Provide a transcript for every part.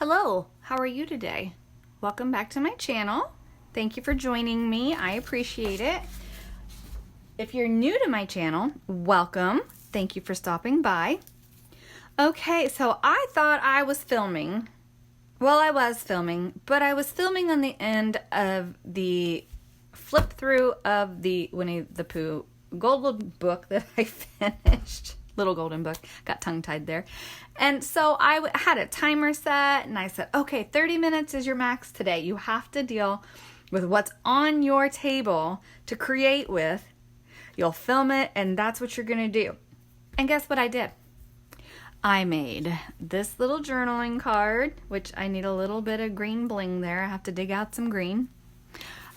Hello, how are you today? Welcome back to my channel. Thank you for joining me. I appreciate it. If you're new to my channel, welcome. Thank you for stopping by. Okay, so I thought I was filming. Well, I was filming, but I was filming on the end of the flip through of the Winnie the Pooh Golden book that I finished. Little golden book. Got tongue-tied there. And so I had a timer set, and I said, okay, 30 minutes is your max today. You have to deal with what's on your table to create with. You'll film it, and that's what you're going to do. And guess what I did? I made this little journaling card, which I need a little bit of green bling there. I have to dig out some green.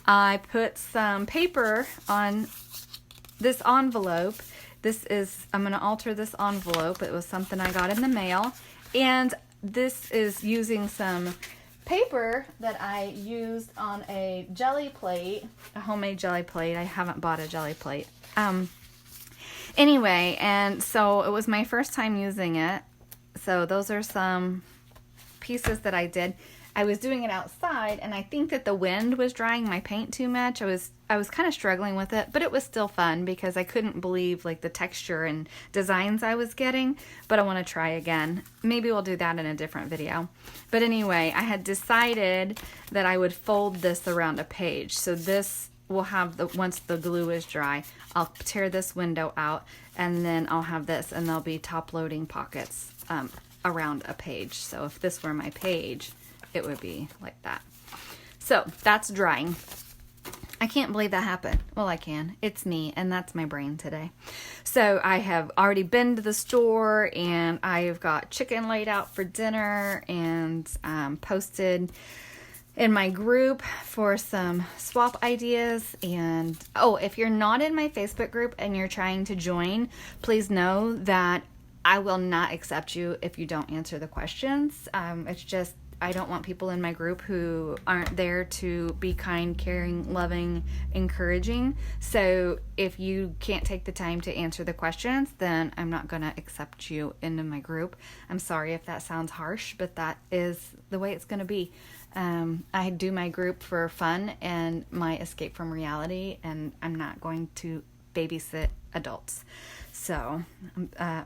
I put some paper on this envelope. I'm going to alter this envelope. It was something I got in the mail. And this is using some paper that I used on a jelly plate, a homemade jelly plate. I haven't bought a jelly plate. Anyway, and so it was my first time using it. So those are some pieces that I did. I was doing it outside, and I think that the wind was drying my paint too much. I was kind of struggling with it, but it was still fun because I couldn't believe like the texture and designs I was getting, but I want to try again. Maybe we'll do that in a different video. But anyway, I had decided that I would fold this around a page. So this will have once the glue is dry, I'll tear this window out, and then I'll have this, and there'll be top loading pockets around a page. So if this were my page, it would be like that. So that's drying. I can't believe that happened. Well, I can. It's me, and that's my brain today. So I have already been to the store, and I've got chicken laid out for dinner, and posted in my group for some swap ideas. And oh, if you're not in my Facebook group and you're trying to join, please know that I will not accept you if you don't answer the questions. It's just I don't want people in my group who aren't there to be kind, caring, loving, encouraging. So if you can't take the time to answer the questions, then I'm not going to accept you into my group. I'm sorry if that sounds harsh, but that is the way it's going to be. I do my group for fun and my escape from reality, and I'm not going to babysit adults. So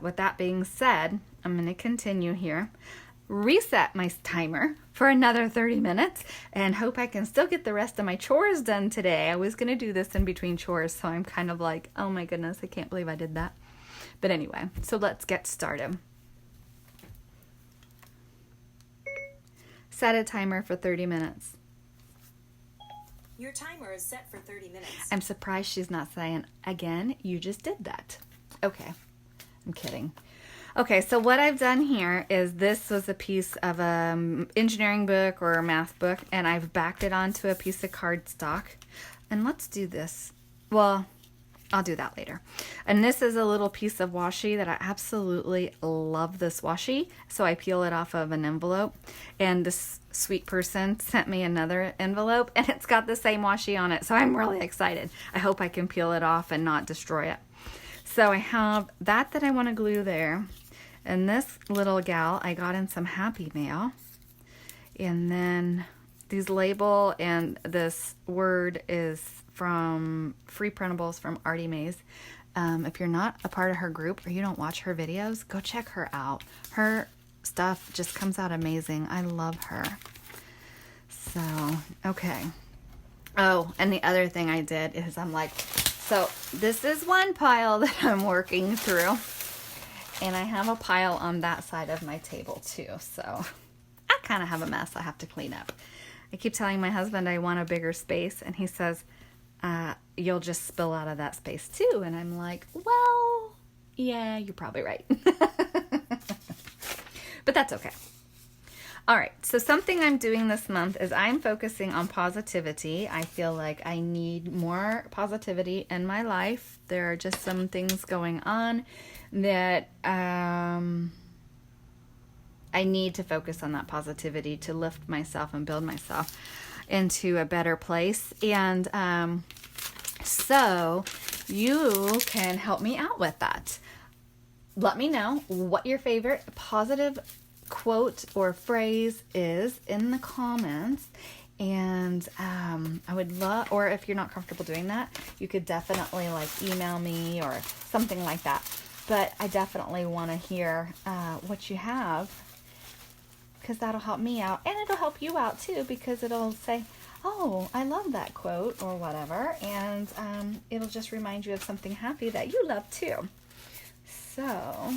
with that being said, I'm going to continue here. Reset my timer for another 30 minutes and hope I can still get the rest of my chores done today. I was going to do this in between chores, so I'm kind of like, oh my goodness, I can't believe I did that. But anyway, so let's get started. Set a timer for 30 minutes. Your timer is set for 30 minutes. I'm surprised she's not saying, again, you just did that. Okay, I'm kidding. Okay, so what I've done here is this was a piece of an engineering book or a math book, and I've backed it onto a piece of cardstock. And let's do this. Well, I'll do that later. And this is a little piece of washi that I absolutely love this washi. So I peel it off of an envelope, and this sweet person sent me another envelope, and it's got the same washi on it. So I'm really excited. I hope I can peel it off and not destroy it. So I have that I want to glue there. And this little gal I got in some Happy Mail. And then these label and this word is from Free Printables from Artie Mays. If you're not a part of her group or you don't watch her videos, go check her out. Her stuff just comes out amazing. I love her. So, okay. Oh, and the other thing I did is I'm like, so this is one pile that I'm working through. And I have a pile on that side of my table too. So I kind of have a mess I have to clean up. I keep telling my husband I want a bigger space, and he says, you'll just spill out of that space too. And I'm like, well, yeah, you're probably right. But that's okay. All right, so something I'm doing this month is I'm focusing on positivity. I feel like I need more positivity in my life. There are just some things going on that I need to focus on that positivity to lift myself and build myself into a better place. And so you can help me out with that. Let me know what your favorite positive quote or phrase is in the comments. And I would love, or if you're not comfortable doing that, you could definitely like email me or something like that. But I definitely want to hear what you have, because that'll help me out, and it'll help you out too, because it'll say, oh, I love that quote or whatever, and it'll just remind you of something happy that you love too. So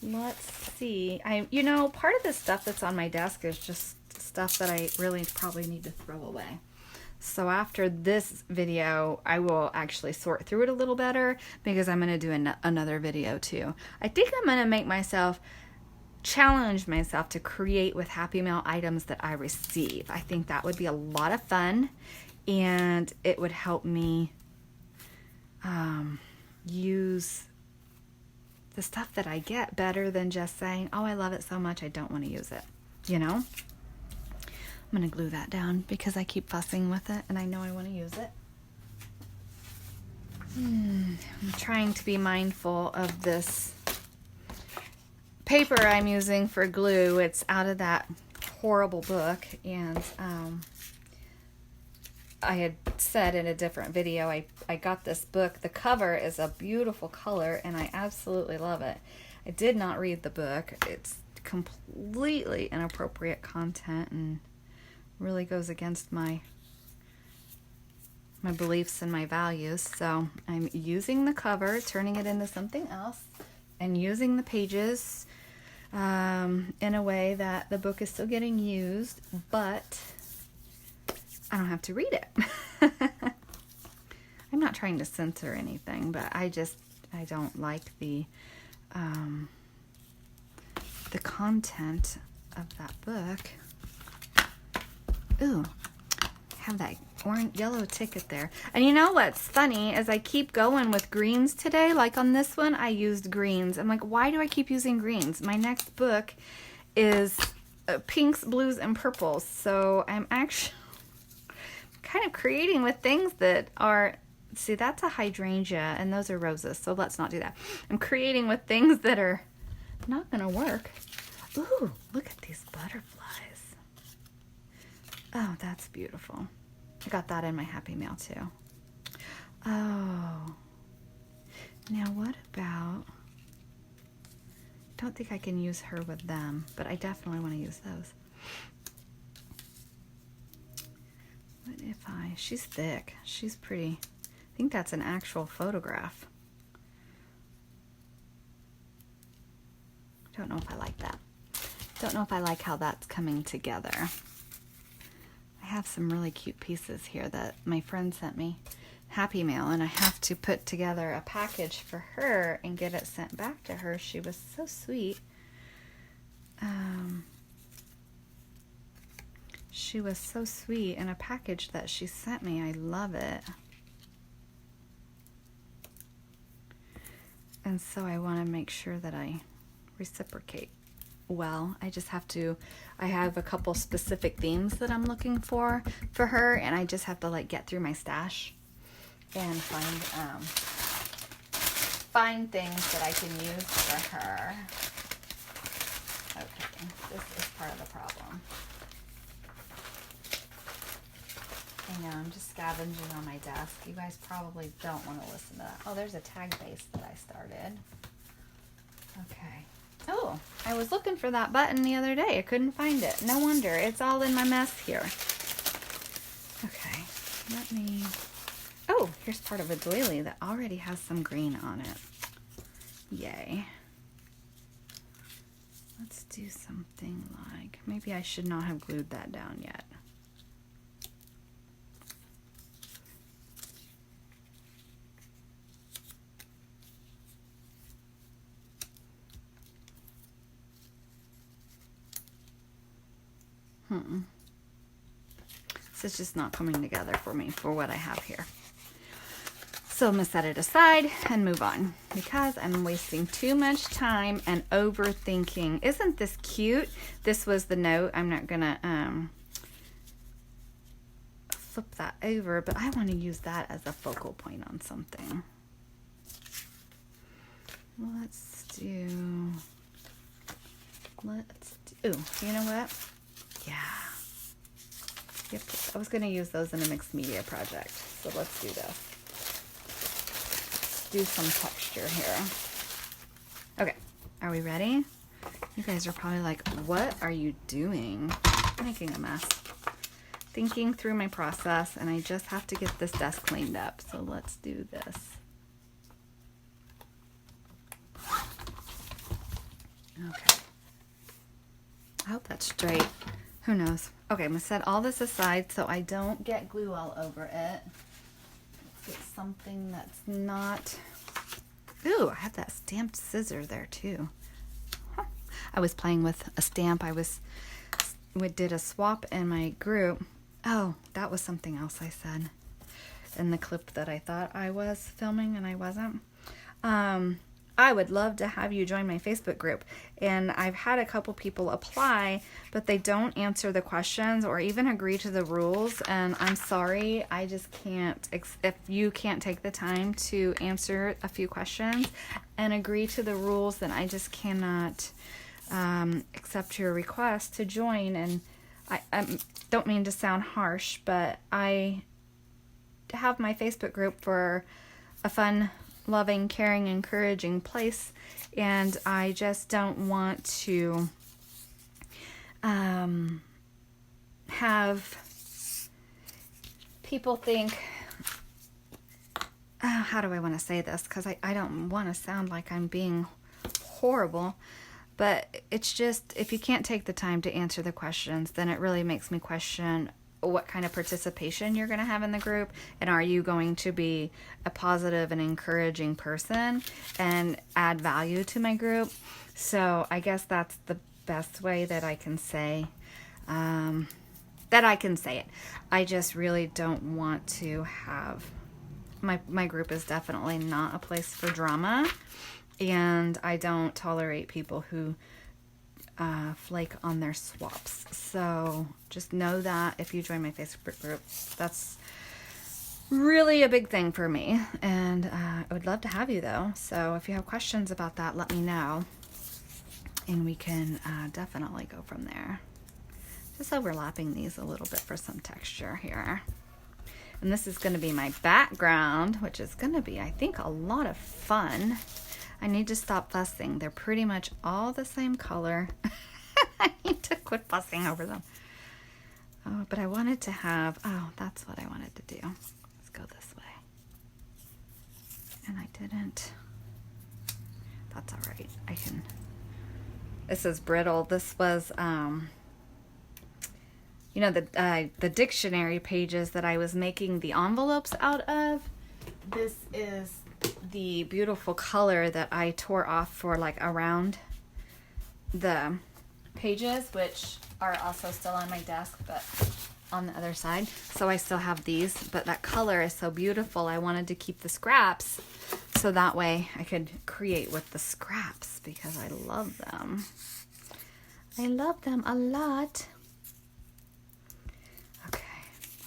let's see. Part of the stuff that's on my desk is just stuff that I really probably need to throw away. So after this video, I will actually sort through it a little better, because I'm going to do another video too. I think I'm going to challenge myself to create with Happy Mail items that I receive. I think that would be a lot of fun, and it would help me use the stuff that I get better than just saying, oh, I love it so much I don't want to use it. I'm going to glue that down because I keep fussing with it and I know I want to use it. I'm trying to be mindful of this paper I'm using for glue. It's out of that horrible book, and I had said in a different video, I got this book. The cover is a beautiful color and I absolutely love it. I did not read the book. It's completely inappropriate content and really goes against my beliefs and my values. So I'm using the cover, turning it into something else, and using the pages in a way that the book is still getting used, but I don't have to read it. I'm not trying to censor anything, but I don't like the content of that book. Ooh, I have that orange yellow ticket there. And you know what's funny is I keep going with greens today. Like on this one, I used greens. I'm like, why do I keep using greens? My next book is pinks, blues, and purples. So I'm actually kind of creating with things that are, see, that's a hydrangea and those are roses. So let's not do that. I'm creating with things that are not going to work. Ooh, look at these butterflies. Oh, that's beautiful. I got that in my Happy Mail too. Oh. Now what about, don't think I can use her with them, but I definitely want to use those. What if she's thick. She's pretty. I think that's an actual photograph. Don't know if I like that. Don't know if I like how that's coming together. I have some really cute pieces here that my friend sent me, Happy Mail, and I have to put together a package for her and get it sent back to her. She was so sweet. She was so sweet in a package that she sent me. I love it. And so I want to make sure that I reciprocate well. I just have to, I have a couple specific themes that I'm looking for her, and I just have to like get through my stash and find things that I can use for her. Okay, this is part of the problem. I know, I'm just scavenging on my desk. You guys probably don't want to listen to that. Oh, there's a tag base that I started. Okay. Oh, I was looking for that button the other day. I couldn't find it. No wonder. It's all in my mess here. Okay, let me... Oh, here's part of a doily that already has some green on it. Yay. Let's do something like... Maybe I should not have glued that down yet. This is just not coming together for me for what I have here. So I'm going to set it aside and move on because I'm wasting too much time and overthinking. Isn't this cute? This was the note. I'm not going to flip that over, but I want to use that as a focal point on something. Let's do... let's do, you know what? Yeah. Yep, I was going to use those in a mixed media project. So let's do this. Let's do some texture here. Okay, are we ready? You guys are probably like, what are you doing? I'm making a mess. Thinking through my process, and I just have to get this desk cleaned up. So let's do this. Okay. I hope that's straight. Who knows? Okay, I'm going to set all this aside so I don't get glue all over it. Let's get something that's not... Ooh, I have that stamped scissor there too. Huh. I was playing with a stamp. We did a swap in my group. Oh, that was something else I said in the clip that I thought I was filming and I wasn't. I would love to have you join my Facebook group. And I've had a couple people apply, but they don't answer the questions or even agree to the rules. And I'm sorry, I just can't. If you can't take the time to answer a few questions and agree to the rules, then I just cannot accept your request to join. And I don't mean to sound harsh, but I have my Facebook group for a fun, loving, caring, encouraging place, and I just don't want to have people think, how do I want to say this, because I don't want to sound like I'm being horrible, but it's just, if you can't take the time to answer the questions, then it really makes me question what kind of participation you're going to have in the group, and are you going to be a positive and encouraging person and add value to my group. So I guess that's the best way that I can say it. I just really don't want to have my group is definitely not a place for drama, and I don't tolerate people who flake on their swaps. So just know that if you join my Facebook group, that's really a big thing for me. And I would love to have you though. So if you have questions about that, let me know. And we can definitely go from there. Just overlapping these a little bit for some texture here. And this is going to be my background, which is going to be, I think, a lot of fun. I need to stop fussing. They're pretty much all the same color. I need to quit fussing over them. Oh, but I wanted to have, that's what I wanted to do. Let's go this way. And I didn't. That's all right. I can. This is brittle. This was, the dictionary pages that I was making the envelopes out of. This is the beautiful color that I tore off for like around the pages, which are also still on my desk, but on the other side. So I still have these, but that color is so beautiful. I wanted to keep the scraps so that way I could create with the scraps because I love them. I love them a lot. Okay,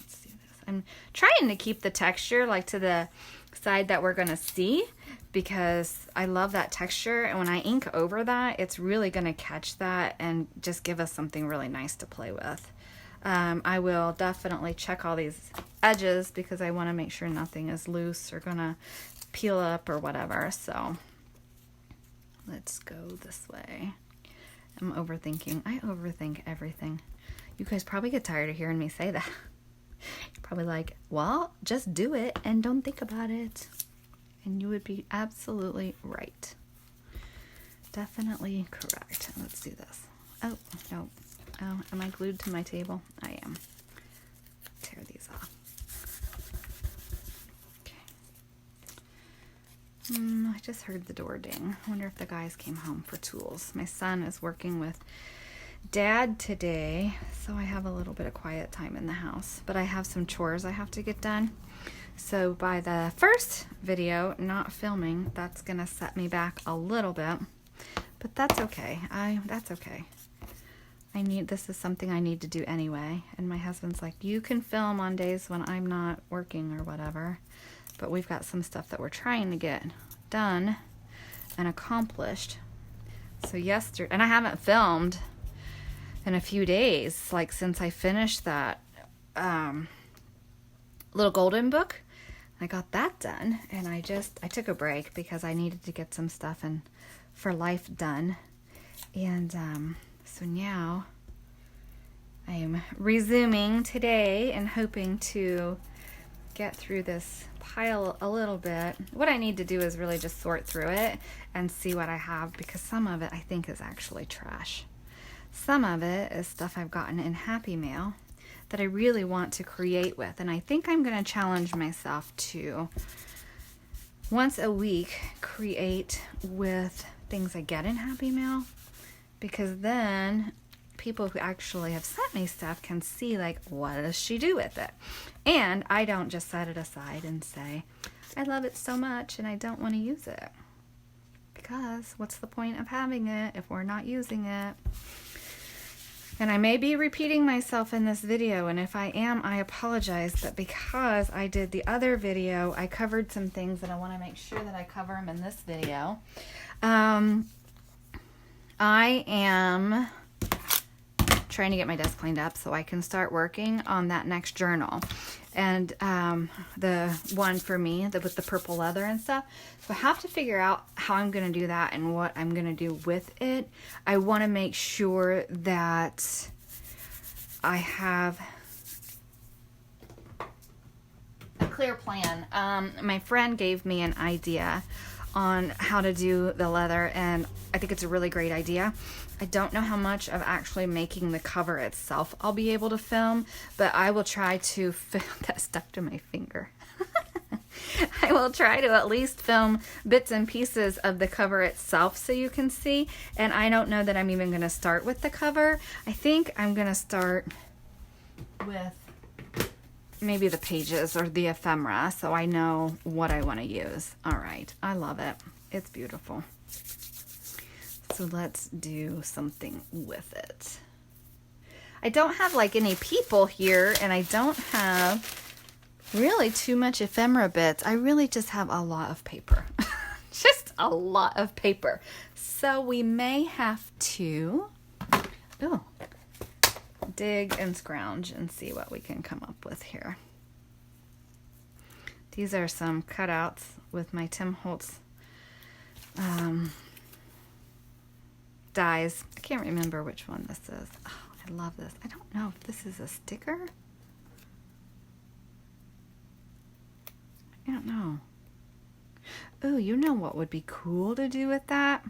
let's do this. I'm trying to keep the texture like to the side that we're going to see because I love that texture, and when I ink over that, it's really going to catch that and just give us something really nice to play with. I will definitely check all these edges because I want to make sure nothing is loose or going to peel up or whatever. So let's go this way. I'm overthinking. I overthink everything. You guys probably get tired of hearing me say that. You're probably like, well, just do it and don't think about it. And you would be absolutely right. Definitely correct. Let's do this. Oh, no. Oh, am I glued to my table? I am. Tear these off. Okay. I just heard the door ding. I wonder if the guys came home for tools. My son is working with Dad today, so I have a little bit of quiet time in the house. But I have some chores I have to get done. So by the first video, not filming, that's going to set me back a little bit. But that's okay. That's okay. This is something I need to do anyway. And my husband's like, you can film on days when I'm not working or whatever. But we've got some stuff that we're trying to get done and accomplished So yesterday, and I haven't filmed in a few days, like since I finished that Little Golden Book. I got that done, and I took a break because I needed to get some stuff in for life done. And so now I am resuming today and hoping to get through this pile a little bit. What I need to do is really just sort through it and see what I have, because some of it I think is actually trash. Some of it is stuff I've gotten in Happy Mail that I really want to create with, and I think I'm going to challenge myself to once a week create with things I get in Happy Mail, because then people who actually have sent me stuff can see, like, what does she do with it? And I don't just set it aside and say, I love it so much and I don't want to use it. Because what's the point of having it if we're not using it? And I may be repeating myself in this video, and if I am, I apologize, but because I did the other video, I covered some things that I want to make sure that I cover them in this video. I am trying to get my desk cleaned up so I can start working on that next journal. And the one for me with the purple leather and stuff. So I have to figure out how I'm going to do that and what I'm going to do with it. I want to make sure that I have a clear plan. My friend gave me an idea on how to do the leather, and I think it's a really great idea. I don't know how much of actually making the cover itself I'll be able to film, but I will try to film. That stuck to my finger. I will try to at least film bits and pieces of the cover itself so you can see. And I don't know that I'm even going to start with the cover. I think I'm going to start with maybe the pages or the ephemera so I know what I want to use. All right, I love it. It's beautiful. So let's do something with it. I don't have like any people here, and I don't have really too much ephemera bits. I really just have a lot of paper. Just a lot of paper. So we may have to dig and scrounge and see what we can come up with here. These are some cutouts with my Tim Holtz dies. I can't remember which one this is. Oh, I love this. I don't know if this is a sticker. I don't know. Oh, you know what would be cool to do with that?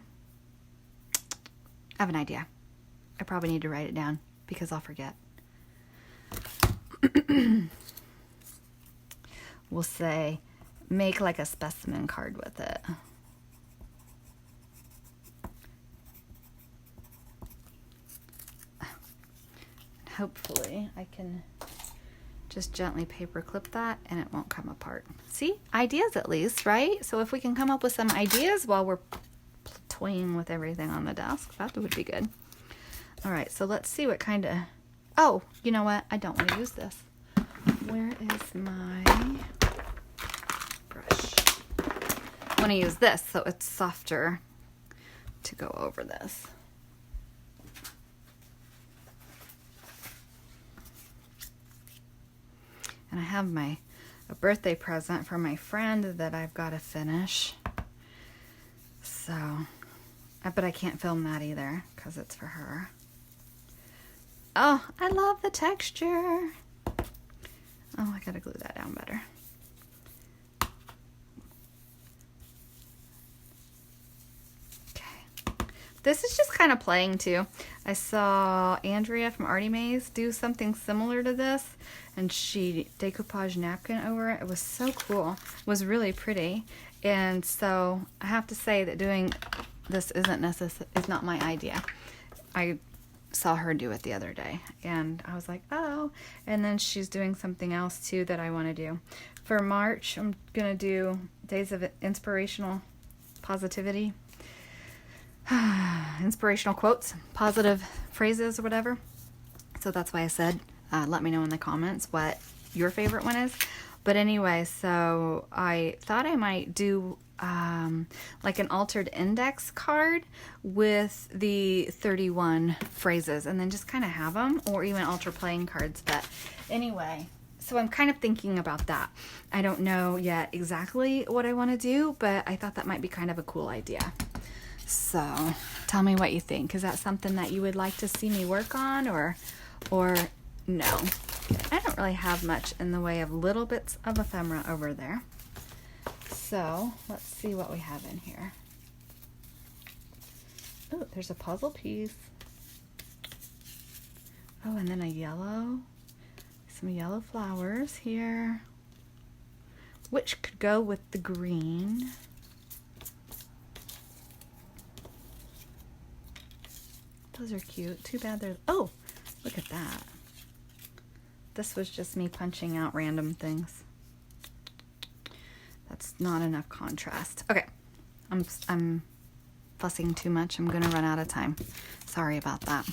I have an idea. I probably need to write it down because I'll forget. We'll say, make like a specimen card with it. Hopefully I can just gently paper clip that and it won't come apart. See? Ideas at least, right? So if we can come up with some ideas while we're toying with everything on the desk, that would be good. All right, so let's see what kind of... Oh, you know what? I don't want to use this. Where is my brush? I want to use this so it's softer to go over this. And I have a birthday present for my friend that I've got to finish. So, but I can't film that either because it's for her. Oh, I love the texture. Oh, I gotta glue that down better. Okay. This is just kind of playing too. I saw Andrea from Artie Mays do something similar to this, and she decoupage napkin over it. It was so cool. It was really pretty. And so I have to say that doing this is not my idea. I saw her do it the other day and I was like, oh, and then she's doing something else too that I want to do. For March, I'm gonna do Days of Inspirational Positivity. Inspirational quotes, positive phrases or whatever. So that's why I said, let me know in the comments what your favorite one is. But anyway, so I thought I might do like an altered index card with the 31 phrases, and then just kind of have them, or even alter playing cards. But anyway, so I'm kind of thinking about that. I don't know yet exactly what I want to do, but I thought that might be kind of a cool idea. So tell me what you think. Is that something that you would like to see me work on, or no? I don't really have much in the way of little bits of ephemera over there. So let's see what we have in here. Oh, there's a puzzle piece. Oh, and then a yellow, some yellow flowers here, which could go with the green. Those are cute. Too bad they're, oh, look at that. This was just me punching out random things. That's not enough contrast. Okay, I'm fussing too much. I'm gonna run out of time. Sorry about that.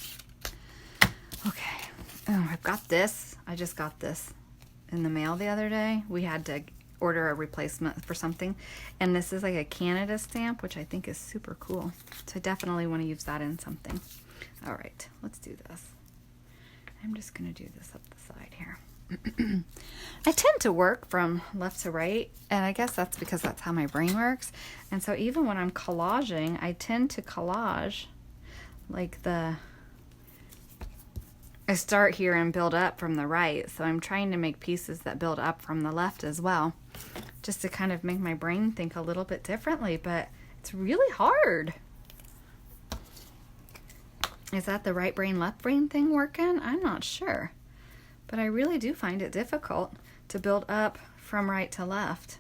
Okay, oh, I've got this. I just got this in the mail the other day. We had to order a replacement for something, and this is like a Canada stamp, which I think is super cool. So I definitely want to use that in something. All right, let's do this. I'm just gonna do this up the side here. I tend to work from left to right, and I guess that's because that's how my brain works. And so even when I'm collaging, I tend to collage like I start here and build up from the right. So I'm trying to make pieces that build up from the left as well, just to kind of make my brain think a little bit differently, but it's really hard. Is that the right brain, left brain thing working? I'm not sure. But I really do find it difficult to build up from right to left,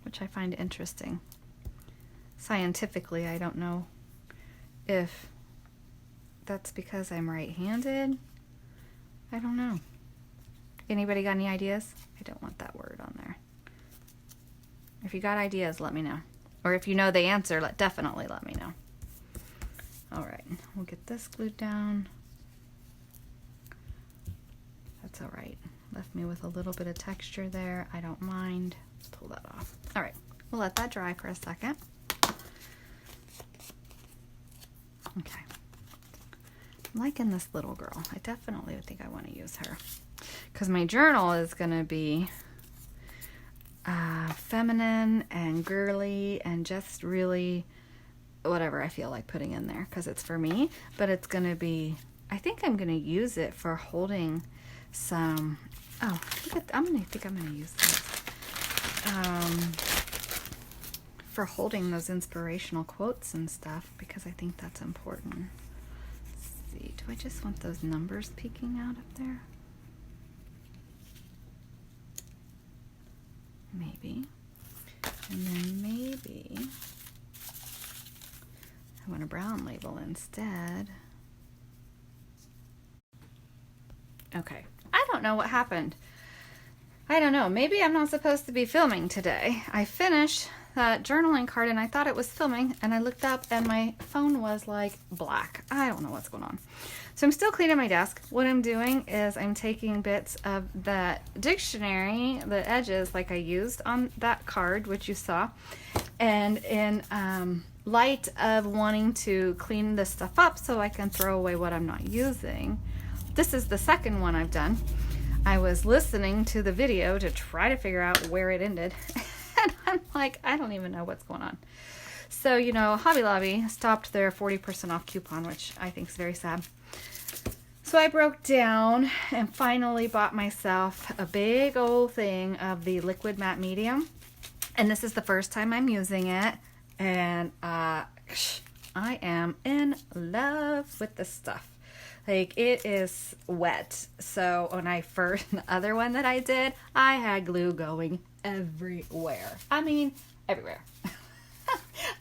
which I find interesting. Scientifically, I don't know if that's because I'm right-handed. I don't know. Anybody got any ideas? I don't want that word on there. If you got ideas, let me know. Or if you know the answer, definitely let me know. All right, we'll get this glued down. That's all right. Left me with a little bit of texture there. I don't mind. Let's pull that off. All right, we'll let that dry for a second. Okay. I'm liking this little girl. I definitely think I want to use her, because my journal is going to be feminine and girly and just really whatever I feel like putting in there, because it's for me. But it's going to be, I think I'm going to use it for holding some, oh, look at, I'm going to use this for holding those inspirational quotes and stuff, because I think that's important. Let's see, do I just want those numbers peeking out up there? Maybe. And then maybe I want a brown label instead. Okay. I don't know what happened. I don't know. Maybe I'm not supposed to be filming today. I finished that journaling card and I thought it was filming, and I looked up and my phone was like black. I don't know what's going on. So I'm still cleaning my desk. What I'm doing is I'm taking bits of that dictionary, the edges like I used on that card, which you saw, and in light of wanting to clean this stuff up so I can throw away what I'm not using. This is the second one I've done. I was listening to the video to try to figure out where it ended. And I'm like, I don't even know what's going on. So, you know, Hobby Lobby stopped their 40% off coupon, which I think is very sad. So I broke down and finally bought myself a big old thing of the liquid matte medium. And this is the first time I'm using it. And I am in love with this stuff. Like, it is wet. So when the other one that I did, I had glue going everywhere. I mean, everywhere.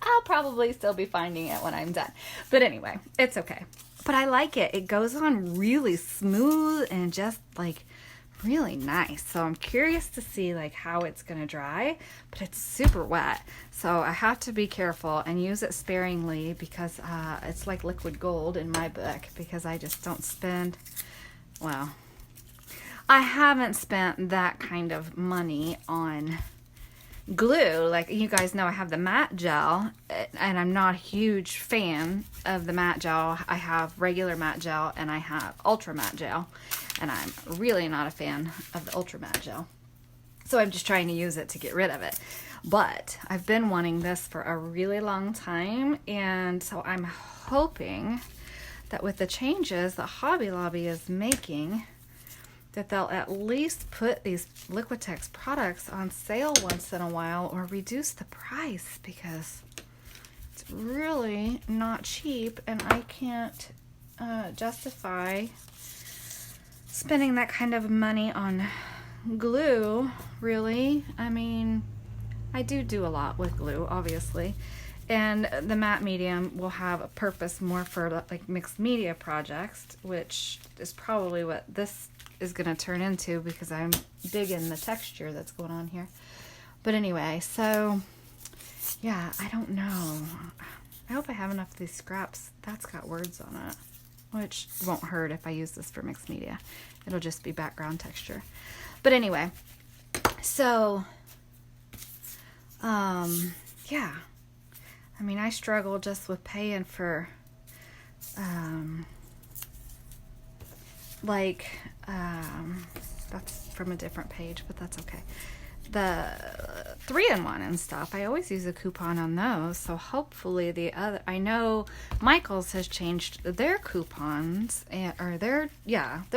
I'll probably still be finding it when I'm done. But anyway, it's okay. But I like it. It goes on really smooth and just like really nice. So I'm curious to see like how it's going to dry, but it's super wet. So I have to be careful and use it sparingly, because it's like liquid gold in my book, because I just don't spend, well, I haven't spent that kind of money on glue. Like you guys know, I have the matte gel, and I'm not a huge fan of the matte gel. I have regular matte gel and I have ultra matte gel, and I'm really not a fan of the ultra matte gel. So I'm just trying to use it to get rid of it. But I've been wanting this for a really long time, and so I'm hoping that with the changes that Hobby Lobby is making, that they'll at least put these Liquitex products on sale once in a while or reduce the price, because it's really not cheap and I can't justify spending that kind of money on glue, really. I mean, I do a lot with glue, obviously. And the matte medium will have a purpose more for like mixed media projects, which is probably what this is going to turn into, because I'm digging the texture that's going on here. But anyway, so yeah, I don't know. I hope I have enough of these scraps. That's got words on it, which won't hurt if I use this for mixed media. It'll just be background texture. But anyway, so yeah, I mean, I struggle just with paying for that's from a different page, but that's okay. The 3-in-1 and stuff, I always use a coupon on those, so hopefully I know Michaels has changed their coupons, their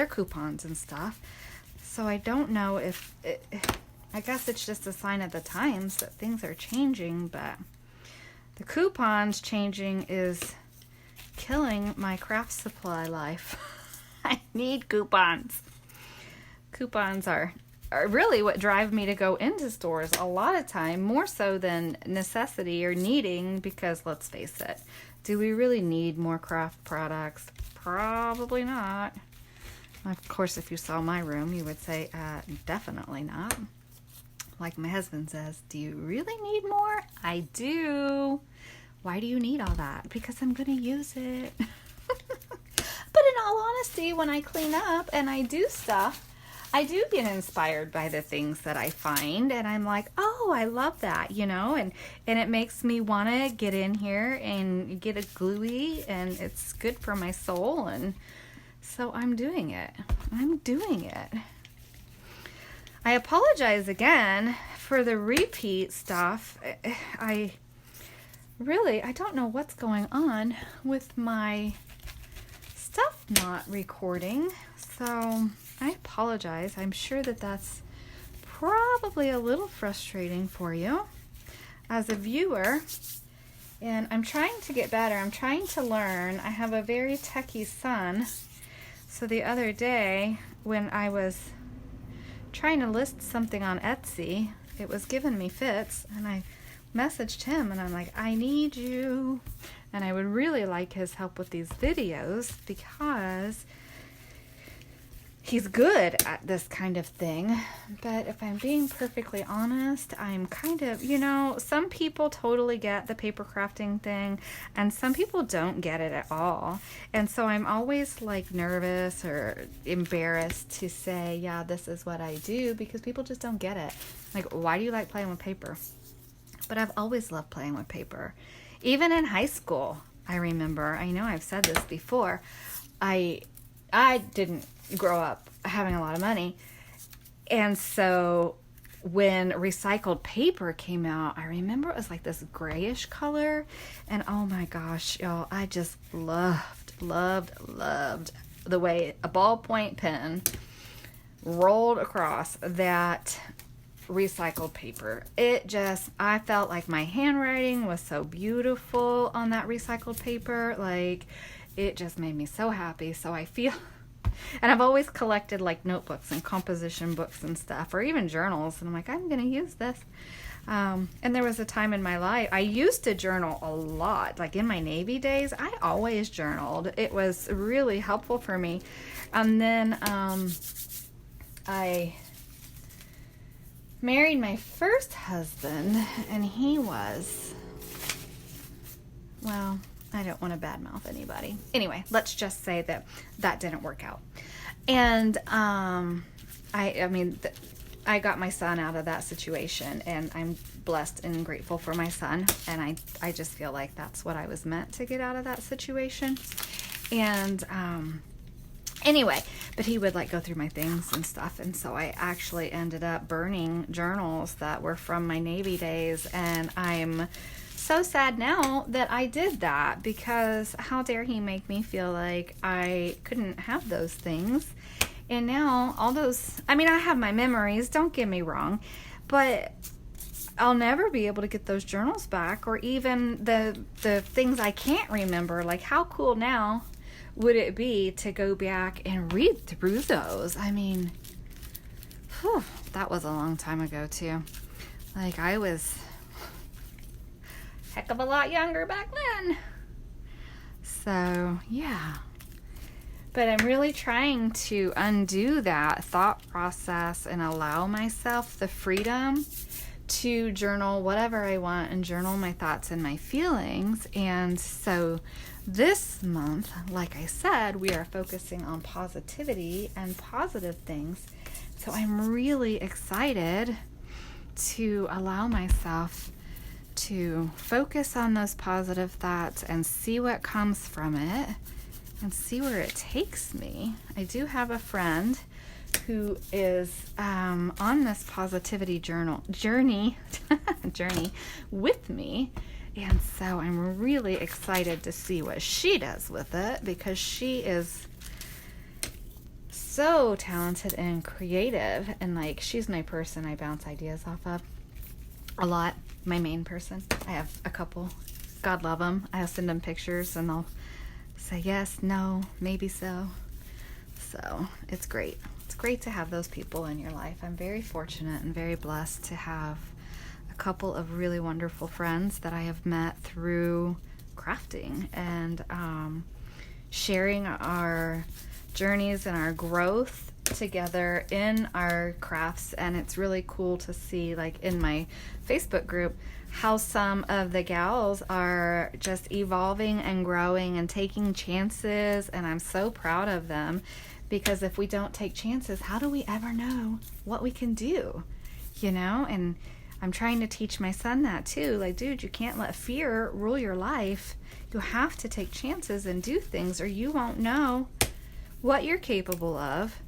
coupons and stuff, so I don't know if I guess it's just a sign of the times that things are changing, but the coupons changing is killing my craft supply life. I need coupons. Coupons are really what drive me to go into stores a lot of time, more so than necessity or needing, because let's face it, do we really need more craft products? Probably not. Of course, if you saw my room, you would say, definitely not. Like my husband says, do you really need more? I do. Why do you need all that? Because I'm going to use it. But in all honesty, when I clean up and I do stuff, I do get inspired by the things that I find, and I'm like, oh, I love that, and it makes me want to get in here and get it gluey, and it's good for my soul, and so I'm doing it. I apologize again for the repeat stuff. I don't know what's going on with my stuff not recording, so I apologize. I'm sure that that's probably a little frustrating for you as a viewer, and I'm trying to get better. I'm trying to learn. I have a very techie son, so the other day when I was trying to list something on Etsy, it was giving me fits, and I messaged him and I'm like, I need you, and I would really like his help with these videos because he's good at this kind of thing. But if I'm being perfectly honest, I'm kind of, some people totally get the paper crafting thing and some people don't get it at all. And so I'm always like nervous or embarrassed to say, yeah, this is what I do, because people just don't get it. Like, why do you like playing with paper? But I've always loved playing with paper. Even in high school, I remember, I know I've said this before, I didn't grow up having a lot of money, and so when recycled paper came out, I remember it was like this grayish color, and oh my gosh, y'all, I just loved the way a ballpoint pen rolled across that recycled paper. I felt like my handwriting was so beautiful on that recycled paper. Like, it just made me so happy. So I feel, and I've always collected like notebooks and composition books and stuff, or even journals, and I'm like, I'm gonna use this. And there was a time in my life I used to journal a lot. Like in my Navy days, I always journaled. It was really helpful for me. And then I married my first husband, and he was, well, I don't want to badmouth anybody. Anyway, let's just say that didn't work out. And I mean, I got my son out of that situation, and I'm blessed and grateful for my son. And I just feel like that's what I was meant to get out of that situation. And anyway, but he would like go through my things and stuff. And so I actually ended up burning journals that were from my Navy days. And I'm so sad now that I did that, because how dare he make me feel like I couldn't have those things. And now all those, I mean, I have my memories, don't get me wrong, but I'll never be able to get those journals back, or even the things I can't remember. Like, how cool now would it be to go back and read through those? I mean, whew, that was a long time ago too. Like, I was heck of a lot younger back then. So, yeah. But I'm really trying to undo that thought process and allow myself the freedom to journal whatever I want and journal my thoughts and my feelings. And so this month, like I said, we are focusing on positivity and positive things. So I'm really excited to allow myself to focus on those positive thoughts and see what comes from it and see where it takes me. I do have a friend who is on this positivity journey with me, and so I'm really excited to see what she does with it, because she is so talented and creative, and like, she's my person I bounce ideas off of a lot. My main person. I have a couple. God love them. I'll send them pictures and they'll say yes, no, maybe so. So it's great. It's great to have those people in your life. I'm very fortunate and very blessed to have a couple of really wonderful friends that I have met through crafting and sharing our journeys and our growth together in our crafts. And it's really cool to see, like in my Facebook group, how some of the gals are just evolving and growing and taking chances, and I'm so proud of them, because if we don't take chances, how do we ever know what we can do, you know? And I'm trying to teach my son that too. Like, dude, you can't let fear rule your life. You have to take chances and do things, or you won't know what you're capable of.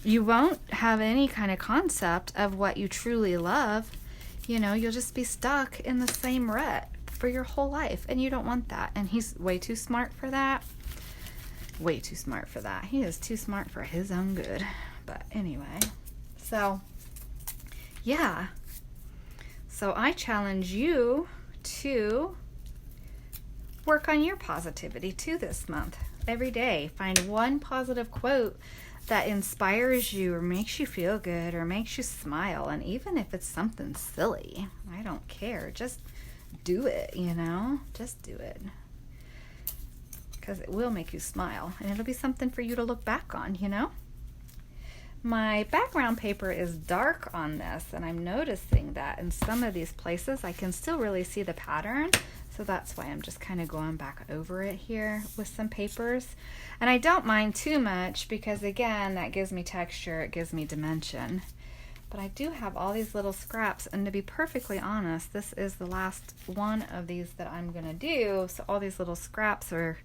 You won't have any kind of concept of what you truly love. You know, you'll just be stuck in the same rut for your whole life, and you don't want that. And he's way too smart for that. Way too smart for that. He is too smart for his own good. But anyway, so yeah. So I challenge you to work on your positivity too this month. Every day, find one positive quote that inspires you or makes you feel good or makes you smile. And even if it's something silly, I don't care. Just do it, you know? Just do it. Because it will make you smile. And it'll be something for you to look back on, you know? My background paper is dark on this, and I'm noticing that in some of these places I can still really see the pattern. So that's why I'm just kind of going back over it here with some papers. And I don't mind too much because, again, that gives me texture, it gives me dimension. But I do have all these little scraps, and to be perfectly honest, this is the last one of these that I'm going to do. So all these little scraps are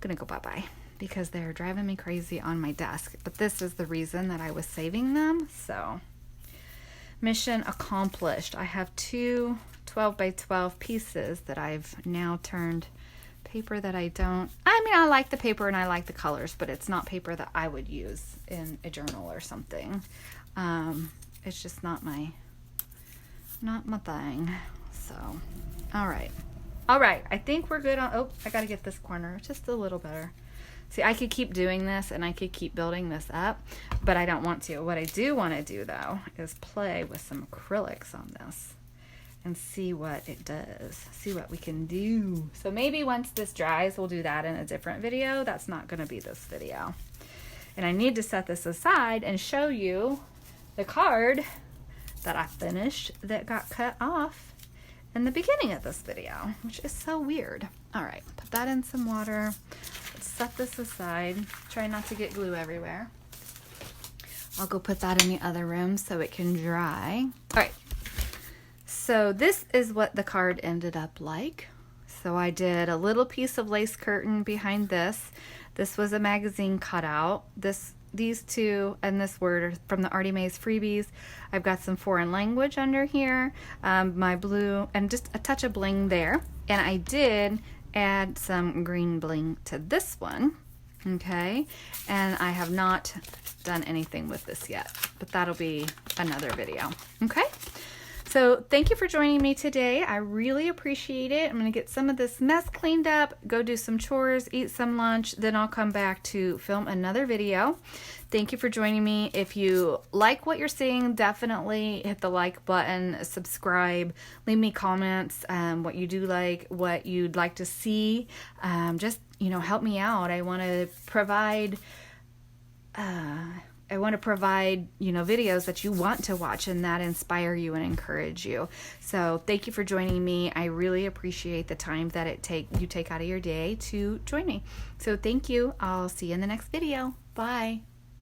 going to go bye-bye because they're driving me crazy on my desk. But this is the reason that I was saving them. So mission accomplished. I have two 12 by 12 pieces that I've now turned paper that I like the paper and I like the colors, but it's not paper that I would use in a journal or something. It's just not my thing. So, all right. I think we're good on, I got to get this corner just a little better. See, I could keep doing this and I could keep building this up, but I don't want to. What I do want to do though is play with some acrylics on this and see what it does, see what we can do. So maybe once this dries, we'll do that in a different video. That's not going to be this video. And I need to set this aside and show you the card that I finished that got cut off in the beginning of this video, which is so weird. All right, put that in some water. Let's set this aside. Try not to get glue everywhere. I'll go put that in the other room so it can dry. All right. So this is what the card ended up like. So I did a little piece of lace curtain behind this. This was a magazine cutout. These two and this word are from the Artie Mays freebies. I've got some foreign language under here, my blue, and just a touch of bling there. And I did add some green bling to this one, okay? And I have not done anything with this yet, but that'll be another video, okay? So thank you for joining me today. I really appreciate it. I'm going to get some of this mess cleaned up, go do some chores, eat some lunch, then I'll come back to film another video. Thank you for joining me. If you like what you're seeing, definitely hit the like button, subscribe, leave me comments, what you do like, what you'd like to see. Just, help me out. I want to provide videos that you want to watch and that inspire you and encourage you. So thank you for joining me. I really appreciate the time that you take out of your day to join me. So thank you. I'll see you in the next video. Bye.